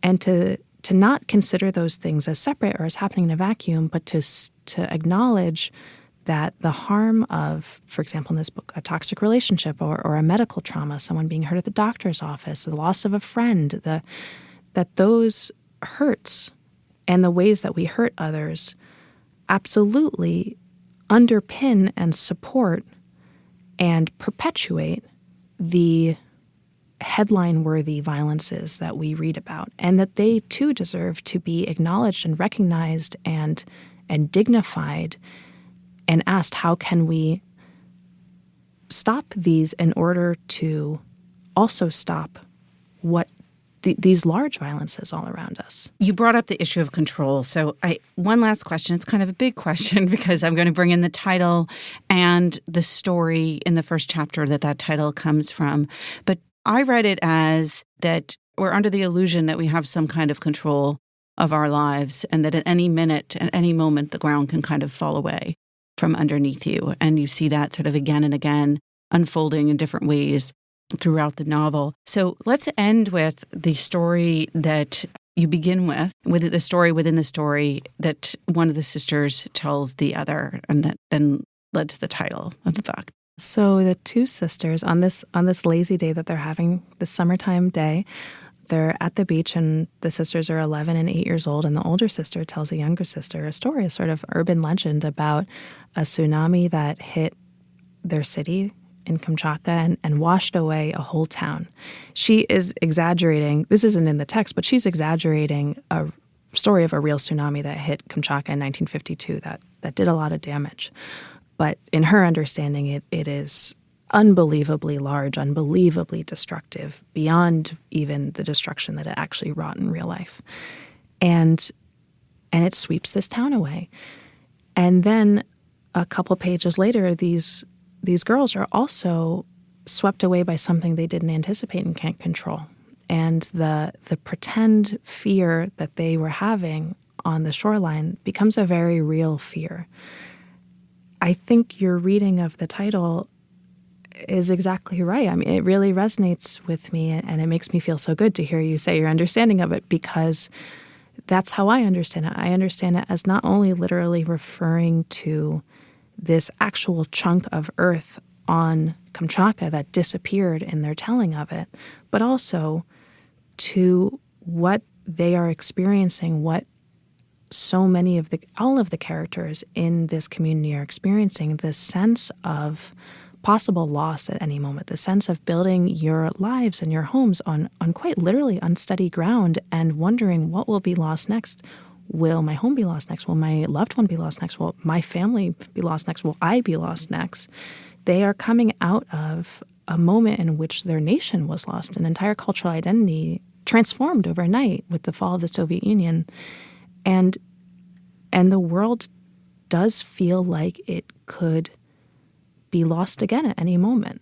And to not consider those things as separate or as happening in a vacuum, but to acknowledge that the harm of, for example, in this book, a toxic relationship or a medical trauma, someone being hurt at the doctor's office, the loss of a friend, that those hurts and the ways that we hurt others absolutely underpin and support and perpetuate the headline-worthy violences that we read about, and that they too deserve to be acknowledged and recognized and dignified and asked, how can we stop these in order to also stop what these large violences all around us? You brought up the issue of control. So one last question. It's kind of a big question because I'm going to bring in the title and the story in the first chapter that title comes from. But I read it as that we're under the illusion that we have some kind of control of our lives and that at any minute, at any moment, the ground can kind of fall away from underneath you. And you see that sort of again and again unfolding in different ways throughout the novel. So let's end with the story that you begin with the story within the story that one of the sisters tells the other, and that then led to the title of the book. So the two sisters, on this lazy day that they're having, this summertime day, they're at the beach, and the sisters are 11 and 8 years old, and the older sister tells the younger sister a story, a sort of urban legend about a tsunami that hit their city in Kamchatka and washed away a whole town. She is exaggerating. This isn't in the text, but she's exaggerating a story of a real tsunami that hit Kamchatka in 1952 that did a lot of damage. But in her understanding, it is unbelievably large, unbelievably destructive, beyond even the destruction that it actually wrought in real life. And it sweeps this town away. And then a couple pages later, these girls are also swept away by something they didn't anticipate and can't control. And the pretend fear that they were having on the shoreline becomes a very real fear. I think your reading of the title is exactly right. I mean, it really resonates with me, and it makes me feel so good to hear you say your understanding of it, because that's how I understand it. I understand it as not only literally referring to this actual chunk of earth on Kamchatka that disappeared in their telling of it, but also to what they are experiencing, what so many of all of the characters in this community are experiencing, the sense of possible loss at any moment, the sense of building your lives and your homes on quite literally unsteady ground and wondering what will be lost next. Will my home be lost next? Will my loved one be lost next? Will my family be lost next? Will I be lost next? They are coming out of a moment in which their nation was lost, an entire cultural identity transformed overnight with the fall of the Soviet Union. And the world does feel like it could be lost again at any moment.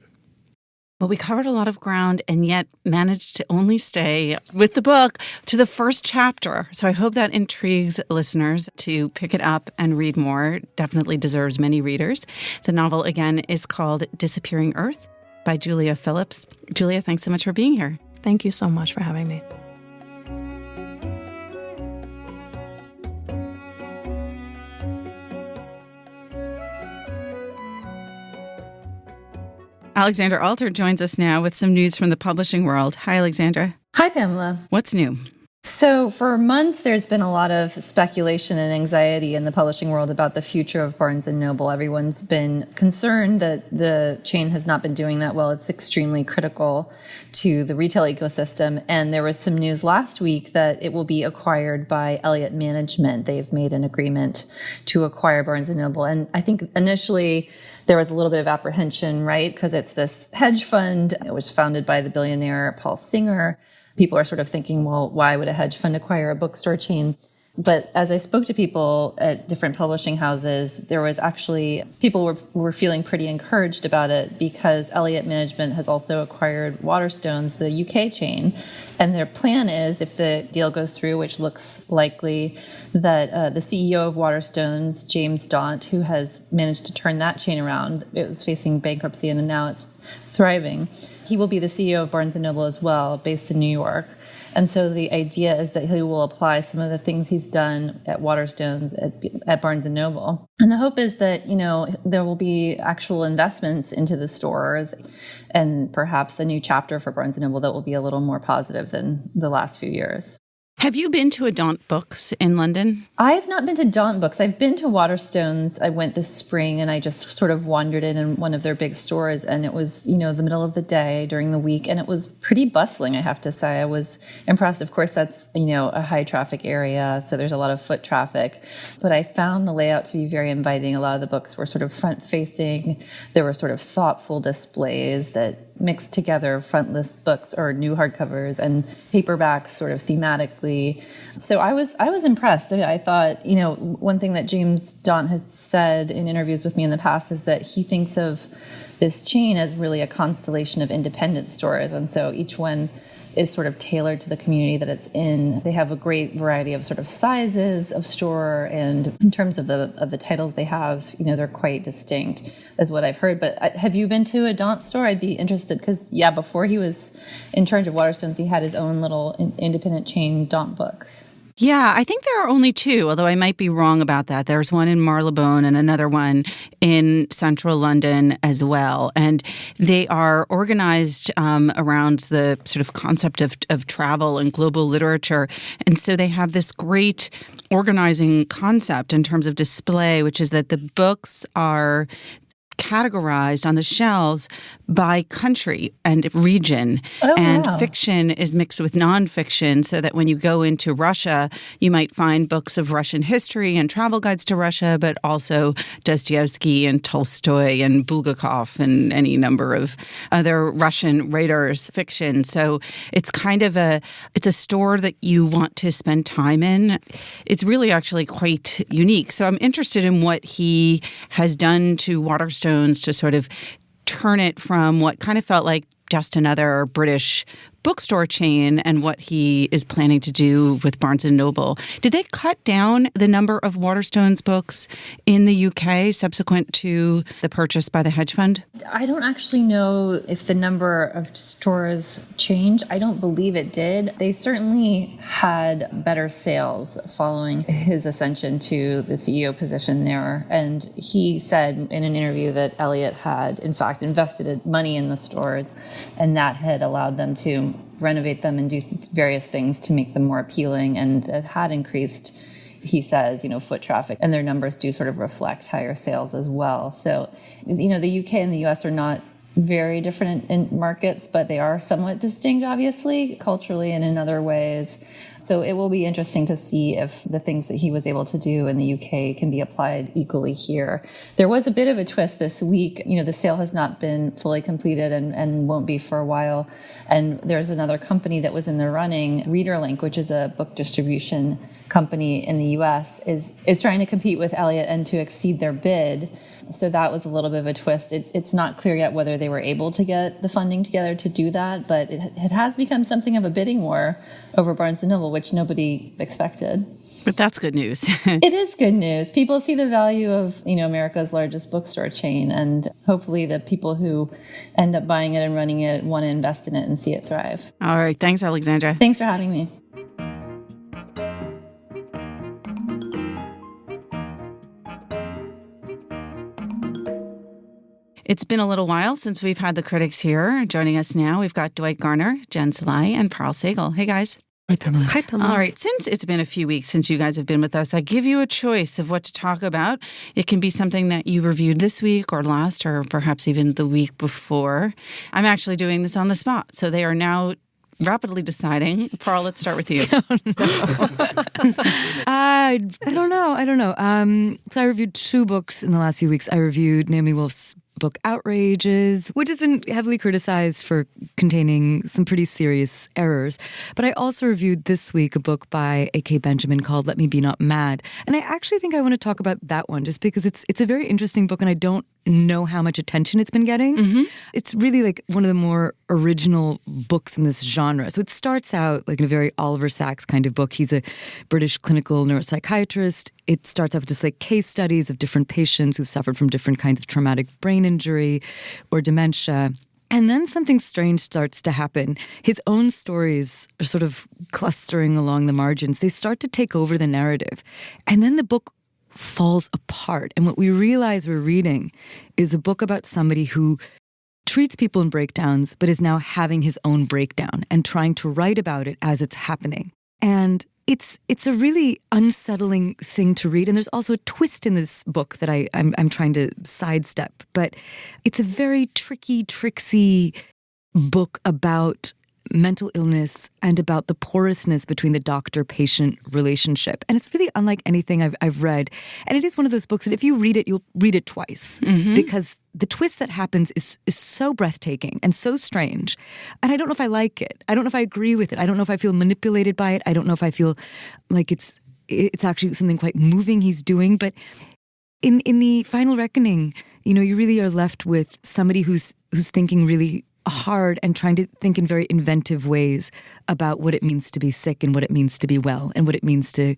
Well, we covered a lot of ground and yet managed to only stay with the book to the first chapter. So I hope that intrigues listeners to pick it up and read more. It definitely deserves many readers. The novel, again, is called Disappearing Earth by Julia Phillips. Julia, thanks so much for being here. Thank you so much for having me. Alexandra Alter joins us now with some news from the publishing world. Hi, Alexandra. Hi, Pamela. What's new? So for months, there's been a lot of speculation and anxiety in the publishing world about the future of Barnes & Noble. Everyone's been concerned that the chain has not been doing that well. It's extremely critical to the retail ecosystem. And there was some news last week that it will be acquired by Elliott Management. They've made an agreement to acquire Barnes & Noble. And I think initially there was a little bit of apprehension, right? Because it's this hedge fund. It was founded by the billionaire Paul Singer. People are sort of thinking, well, why would a hedge fund acquire a bookstore chain? But as I spoke to people at different publishing houses, there was actually, people were feeling pretty encouraged about it because Elliott Management has also acquired Waterstones, the UK chain. And their plan is, if the deal goes through, which looks likely, that the CEO of Waterstones, James Daunt, who has managed to turn that chain around, it was facing bankruptcy and now it's thriving. He will be the CEO of Barnes & Noble as well, based in New York. And so the idea is that he will apply some of the things he's done at Waterstones at Barnes & Noble. And the hope is that, there will be actual investments into the stores and perhaps a new chapter for Barnes & Noble that will be a little more positive than the last few years. Have you been to a Daunt Books in London? I have not been to Daunt Books. I've been to Waterstones. I went this spring and I just sort of wandered in one of their big stores, and it was, the middle of the day during the week, and it was pretty bustling, I have to say. I was impressed. Of course, that's, a high traffic area, so there's a lot of foot traffic, but I found the layout to be very inviting. A lot of the books were sort of front facing. There were sort of thoughtful displays that mixed together frontless books or new hardcovers and paperbacks sort of thematically. So I was impressed. I thought, one thing that James Daunt has said in interviews with me in the past is that he thinks of this chain as really a constellation of independent stores. And so each one is sort of tailored to the community that it's in. They have a great variety of sort of sizes of store, and in terms of the titles they have, they're quite distinct, is what I've heard. But have you been to a Daunt store? I'd be interested because, before he was in charge of Waterstones, he had his own little independent chain, Daunt Books. Yeah, I think there are only two, although I might be wrong about that. There's one in Marylebone and another one in central London as well. And they are organized around the sort of concept of travel and global literature. And so they have this great organizing concept in terms of display, which is that the books are categorized on the shelves by country and region. And fiction is mixed with nonfiction, so that when you go into Russia, you might find books of Russian history and travel guides to Russia, but also Dostoevsky and Tolstoy and Bulgakov and any number of other Russian writers' fiction. So it's kind of it's a store that you want to spend time in. It's really actually quite unique. So I'm interested in what he has done to Waterstones to sort of turn it from what kind of felt like just another British bookstore chain and what he is planning to do with Barnes & Noble. Did they cut down the number of Waterstones books in the UK subsequent to the purchase by the hedge fund? I don't actually know if the number of stores changed. I don't believe it did. They certainly had better sales following his ascension to the CEO position there. And he said in an interview that Eliot had, in fact, invested money in the stores, and that had allowed them to renovate them and do various things to make them more appealing, and it had increased, he says, foot traffic, and their numbers do sort of reflect higher sales as well. So, the UK and the US are not very different in markets, but they are somewhat distinct, obviously, culturally and in other ways. So it will be interesting to see if the things that he was able to do in the UK can be applied equally here. There was a bit of a twist this week. The sale has not been fully completed and won't be for a while. And there's another company that was in the running, ReaderLink, which is a book distribution company in the US, is trying to compete with Eliot and to exceed their bid. So that was a little bit of a twist. It's not clear yet whether they were able to get the funding together to do that, but it has become something of a bidding war over Barnes & Noble, which nobody expected. But that's good news. It is good news. People see the value of, America's largest bookstore chain, and hopefully the people who end up buying it and running it want to invest in it and see it thrive. All right. Thanks, Alexandra. Thanks for having me. It's been a little while since we've had the critics here. Joining us now, we've got Dwight Garner, Jen Salai, and Parl Sagal. Hey, guys. Hi, Pamela. Hi, Pamela. All right. Since it's been a few weeks since you guys have been with us, I give you a choice of what to talk about. It can be something that you reviewed this week or last, or perhaps even the week before. I'm actually doing this on the spot, so they are now rapidly deciding. Parl, let's start with you. I don't know. So I reviewed two books in the last few weeks. I reviewed Naomi Wolf's book Outrages, which has been heavily criticized for containing some pretty serious errors. But I also reviewed this week a book by A.K. Benjamin called Let Me Be Not Mad. And I actually think I want to talk about that one just because it's a very interesting book and I don't know how much attention it's been getting. Mm-hmm. It's really like one of the more original books in this genre. So it starts out like in a very Oliver Sacks kind of book. He's a British clinical neuropsychiatrist. It starts off with just like case studies of different patients who've suffered from different kinds of traumatic brain injury or dementia. And then something strange starts to happen. His own stories are sort of clustering along the margins. They start to take over the narrative. And then the book falls apart. And what we realize we're reading is a book about somebody who treats people in breakdowns, but is now having his own breakdown and trying to write about it as it's happening. And it's a really unsettling thing to read. And there's also a twist in this book that I'm trying to sidestep. But it's a very tricksy book about mental illness and about the porousness between the doctor-patient relationship. And it's really unlike anything I've read. And it is one of those books that if you read it, you'll read it twice. Mm-hmm. Because the twist that happens is so breathtaking and so strange. And I don't know if I like it. I don't know if I agree with it. I don't know if I feel manipulated by it. I don't know if I feel like it's actually something quite moving he's doing. But in the final reckoning, you really are left with somebody who's thinking really hard and trying to think in very inventive ways about what it means to be sick and what it means to be well and what it means to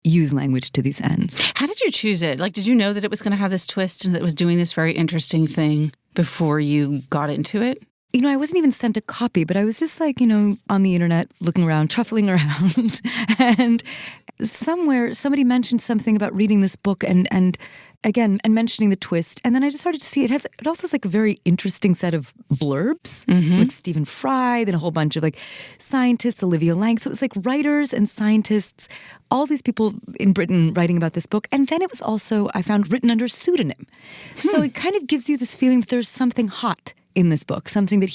use language to these ends. How did you choose it? Did you know that it was going to have this twist and that it was doing this very interesting thing before you got into it? I wasn't even sent a copy, but I was just on the internet looking around, truffling around. And somewhere somebody mentioned something about reading this book and mentioning the twist. And then I just started to see it also has a very interesting set of blurbs with Stephen Fry, then a whole bunch of scientists, Olivia Lang. So it was writers and scientists, all these people in Britain writing about this book. And then it was also, I found, written under pseudonym. So it kind of gives you this feeling that there's something hot in this book, something that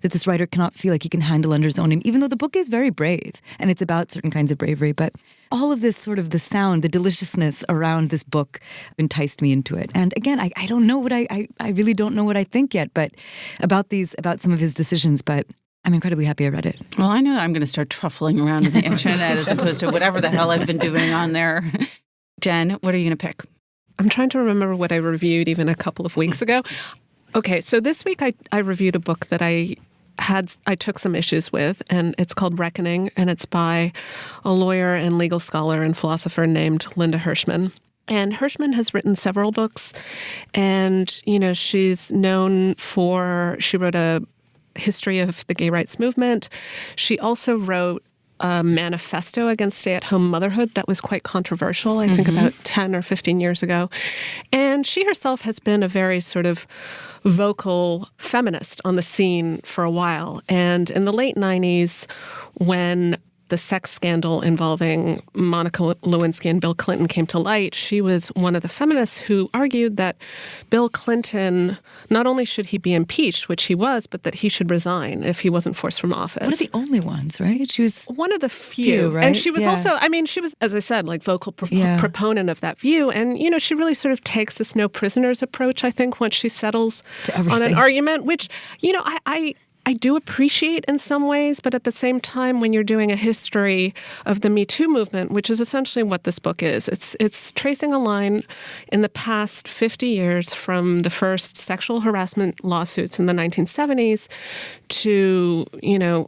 this writer cannot feel like he can handle under his own name, even though the book is very brave and it's about certain kinds of bravery. But all of this sort of the sound, the deliciousness around this book enticed me into it. And again, I don't know I really don't know what I think yet, but about some of his decisions, but I'm incredibly happy I read it. Well, I know I'm going to start truffling around on the internet as opposed to whatever the hell I've been doing on there. Jen, what are you going to pick? I'm trying to remember what I reviewed even a couple of weeks ago. Okay, so this week I reviewed a book that I took some issues with, and it's called Reckoning, and it's by a lawyer and legal scholar and philosopher named Linda Hirschman. And Hirschman has written several books, and, she's known she wrote a history of the gay rights movement. She also wrote a manifesto against stay-at-home motherhood that was quite controversial, I think about 10 or 15 years ago. And she herself has been a very sort of vocal feminist on the scene for a while. And in the late 90s, when the sex scandal involving Monica Lewinsky and Bill Clinton came to light, she was one of the feminists who argued that Bill Clinton, not only should he be impeached, which he was, but that he should resign if he wasn't forced from office. One of the only ones, right? She was one of the few. Right? And she was also, she was, as I said, vocal proponent of that view. And, she really sort of takes this no prisoners approach, I think, once she settles on an argument, which, I do appreciate in some ways, but at the same time, when you're doing a history of the Me Too movement, which is essentially what this book is, it's tracing a line in the past 50 years from the first sexual harassment lawsuits in the 1970s to,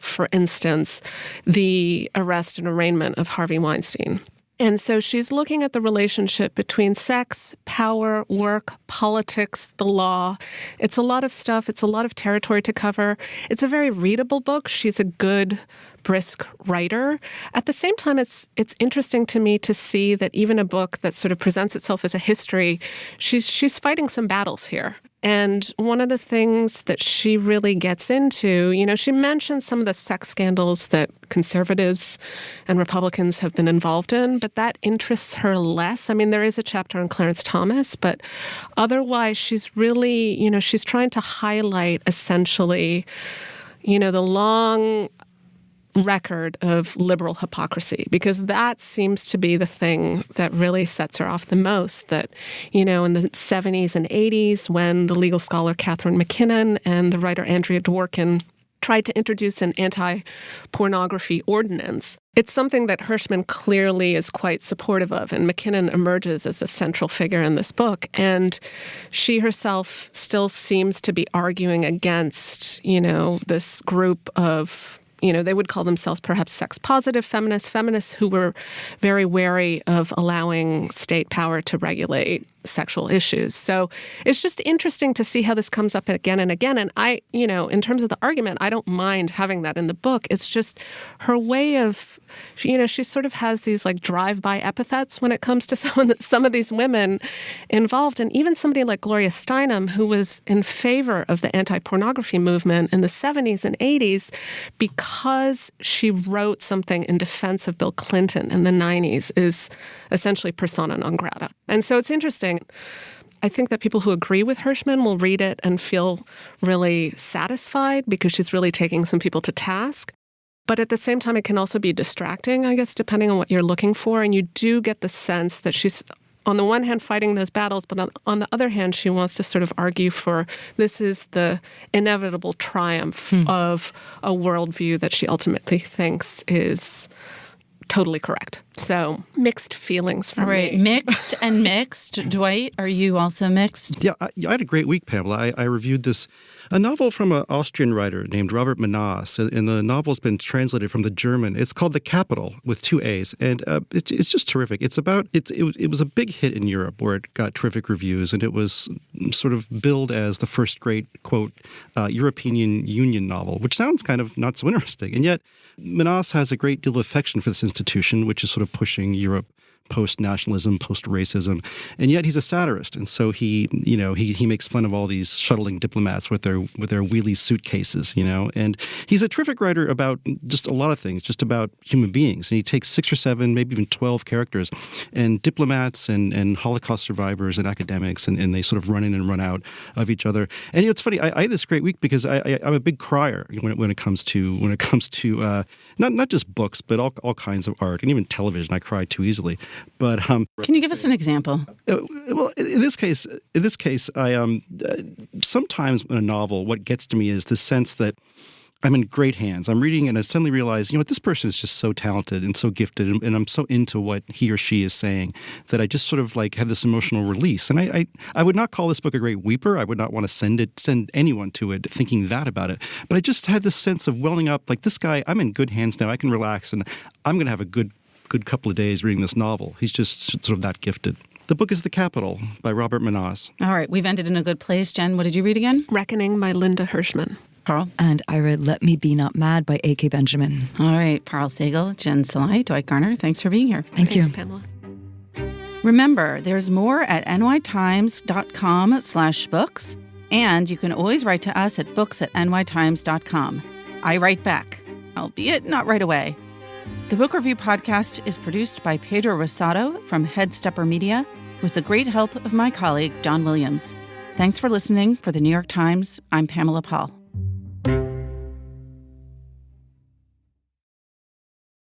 for instance, the arrest and arraignment of Harvey Weinstein. And so she's looking at the relationship between sex, power, work, politics, the law. It's a lot of stuff. It's a lot of territory to cover. It's a very readable book. She's a good, brisk writer. At the same time, it's interesting to me to see that even a book that sort of presents itself as a history, she's fighting some battles here. And one of the things that she really gets into, she mentions some of the sex scandals that conservatives and Republicans have been involved in, but that interests her less. There is a chapter on Clarence Thomas, but otherwise she's really, she's trying to highlight essentially, the long record of liberal hypocrisy, because that seems to be the thing that really sets her off the most. That, in the 70s and 80s, when the legal scholar Catherine McKinnon and the writer Andrea Dworkin tried to introduce an anti-pornography ordinance, it's something that Hirschman clearly is quite supportive of, and McKinnon emerges as a central figure in this book. And she herself still seems to be arguing against, this group of they would call themselves perhaps sex-positive feminists who were very wary of allowing state power to regulate sexual issues. So it's just interesting to see how this comes up again and again. And I, in terms of the argument, I don't mind having that in the book. It's just her way of, she sort of has these like drive-by epithets when it comes to some of these women involved. And even somebody like Gloria Steinem, who was in favor of the anti-pornography movement in the 70s and 80s because she wrote something in defense of Bill Clinton in the 90s, is essentially persona non grata. And so it's interesting. I think that people who agree with Hirschman will read it and feel really satisfied because she's really taking some people to task. But at the same time, it can also be distracting, I guess, depending on what you're looking for. And you do get the sense that she's, on the one hand, fighting those battles, but on the other hand, she wants to sort of argue for this is the inevitable triumph of a worldview that she ultimately thinks is totally correct. So mixed feelings for me. Mixed and mixed. Dwight, are you also mixed? Yeah, I had a great week, Pamela. I reviewed a novel from an Austrian writer named Robert Menas, and the novel's been translated from the German. It's called The Capital with 2 A's, and it's just terrific. It was a big hit in Europe where it got terrific reviews, and it was sort of billed as the first great, quote, European Union novel, which sounds kind of not so interesting. And yet Menas has a great deal of affection for this institution, which is sort of pushing Europe post-nationalism, post-racism, and yet he's a satirist, and so he makes fun of all these shuttling diplomats with their wheelie suitcases, and he's a terrific writer about just a lot of things, just about human beings, and he takes 6 or 7, maybe even 12 characters, and diplomats and Holocaust survivors and academics, and they sort of run in and run out of each other. And it's funny, I had this great week because I'm a big crier when it comes to not just books, but all kinds of art and even television. I cry too easily. But can you give us an example? Well, in this case, I sometimes in a novel, what gets to me is the sense that I'm in great hands. I'm reading and I suddenly realize, this person is just so talented and so gifted, and I'm so into what he or she is saying that I just sort of like have this emotional release. And I would not call this book a great weeper. I would not want to send anyone to it thinking that about it. But I just had this sense of welling up, like this guy, I'm in good hands now. I can relax, and I'm going to have a good couple of days reading this novel. He's just sort of that gifted. The book is The Capital by Robert Menas. All right, we've ended in a good place. Jen, what did you read again? Reckoning by Linda Hirschman. Carl? And I read Let Me Be Not Mad by A.K. Benjamin. All right, Parl Sagel, Jen Salai, Dwight Garner, thanks for being here. Thanks, you. Pamela. Remember, there's more at nytimes.com/books, and you can always write to us at books@nytimes.com. I write back, albeit not right away. The Book Review Podcast is produced by Pedro Rosado from Headstepper Media with the great help of my colleague, Don Williams. Thanks for listening. For the New York Times, I'm Pamela Paul.